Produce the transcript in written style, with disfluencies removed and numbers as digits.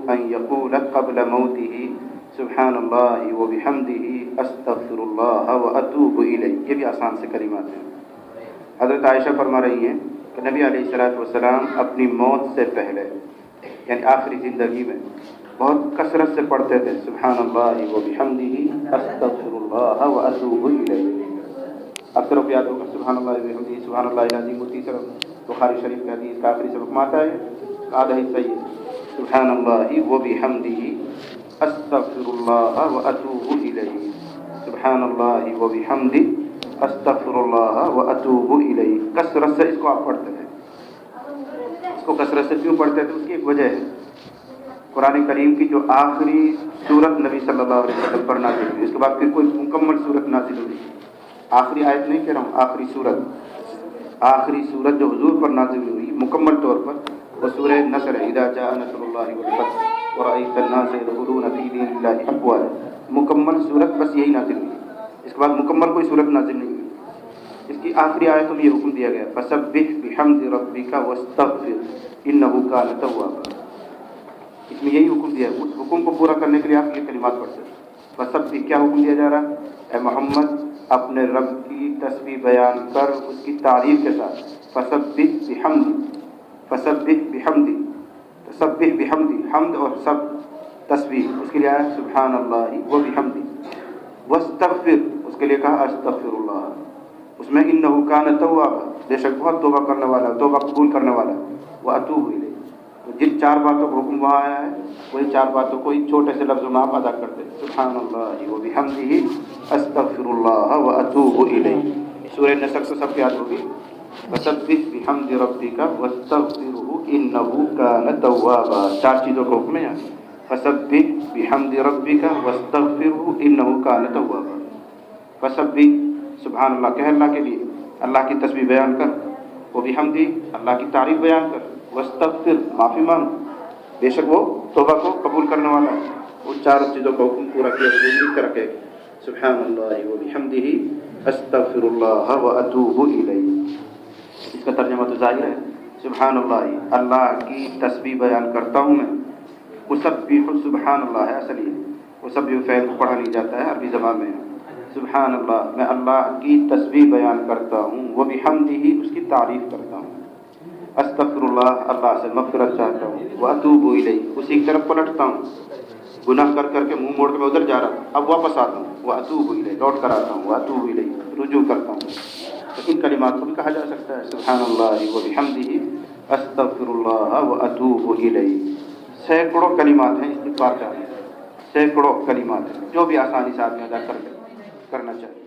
أن يقول قبل موته سبحان اللہ وبحمدہ استغفر اللہ واتوب الیہ. یہ بھی آسان سے کلمات ہیں. حضرت عائشہ فرما رہی ہیں کہ نبی علیہ الصلوۃ والسلام اپنی موت سے پہلے یعنی آخری زندگی میں بہت کثرت سے پڑھتے تھے سبحان اللہ وبحمدہ استغفر اللہ واتوب الیہ. اکثر کو یاد ہوگا سبحان اللہ وبحمدہ سبحان اللہ العظیم. تیسرا بخاری شریف کے حدیث کا آخری سبق میں آتا ہے آدھا حصہ یہ سبحان اللہ وبحمدہ استغفر اللہ واتوب الیہ. سبحان اللہ وبحمدہ استغفر اللہ واتوب الیہ. کثرت سے اس کو آپ پڑھتے تھے. اس کو کثرت سے کیوں پڑھتے تھے؟ اس کی ایک وجہ ہے. قرآن کریم کی جو آخری سورت نبی صلی اللہ علیہ وسلم پر نازل ہوئی، اس کے بعد پھر کوئی مکمل سورت نازل ہوئی. آخری آیت نہیں کہہ رہا ہوں، آخری سورت جو حضور پر نازل ہوئی مکمل طور پر وہ سورہ نصر ہے. اذا جاء نصر اللہ والفتح ورأيت الناس يدخلون في دين الله افواجا. مکمل سورت بس یہی نازل ہوئی. اس کے بعد مکمل کوئی سورت نازل نہیں ہوئی. اس کی آخری آیتوں میں یہ حکم دیا گیا فسبح بحمد ربک واستغفر انه کان توابا. اس میں یہی حکم دیا ہے. اس حکم کو پورا کرنے کے لیے آپ یہ کلمات پڑھتے ہیں. فسبح کیا حکم دیا جا رہا ہے؟ اے محمد اپنے رب کی تسبیح بیان کر اس کی تعریف کے ساتھ. فسبح بحمد تسبح بحمد حمد اور سب تسبیح. اس کے لیے آیا سبحان اللہ وبحمدہ. واستغفر اس کے لیے کہا استغفر اللہ. اس میں انہ کان توابا بے شک بہت توبہ کرنے والا توبہ قبول کرنے والا. واتوب الیہ. تو جن چار باتوں کا حکم وہاں آیا ہے وہی چار باتوں کو چھوٹے سے لفظوں میں آپ ادا کرتے ہیں سبحان اللہ وبحمدہ استغفر اللہ واتوب الیہ. سورہ نصر تو سب یاد ہوگی. فسبح بحمد ربک واستغفرہ انہ کان توابا. چار چیزوں کا حکم ہے. فسبح بحمد ربک واستغفرہ انہ کان توابا. فسبح سبحان اللہ کہہ اللہ کے لیے، اللہ کی تسبیح بیان کر. وبحمدہ اللہ کی تعریف بیان کر. واستغفر معافی مانگ، بے شک وہ توبہ کو قبول کرنے والا ہے. وہ چار چیزوں کا حکم پورا کیا لکھ کر رکھے سبحان اللہ وبحمدہ استغفر اللہ واتوب الیہ. اس کا ترجمہ تو ظاہر ہے. سبحان اللہ اللہ کی تسبیح بیان کرتا ہوں میں. اسبح سبحان اللہ ہے اصل یہ. اسبح فعل پڑھا نہیں جاتا ہے عربی زبان میں. سبحان اللہ میں اللہ کی تسبیح بیان کرتا ہوں. وبحمدہ اس کی تعریف کرتا ہوں. استغفر اللہ اللہ سے مغفرت چاہتا ہوں. واتوب الیہ اسی کی طرف پلٹتا ہوں. گناہ کر کر کے منہ موڑ کے میں ادھر جا رہا ہوں اب واپس آتا ہوں. واتوب الیہ لوٹ کر آتا ہوں. واتوب الیہ رجوع کرتا ہوں. تو ان کلمات کو بھی کہا جا سکتا ہے سبحان اللہ وبحمدہ استغفر اللہ واتوب الیہ. سینکڑوں کلمات ہیں استغفار کا. سینکڑوں کلمات ہیں جو بھی آسانی سے آدمی ادا کرنا چاہیے.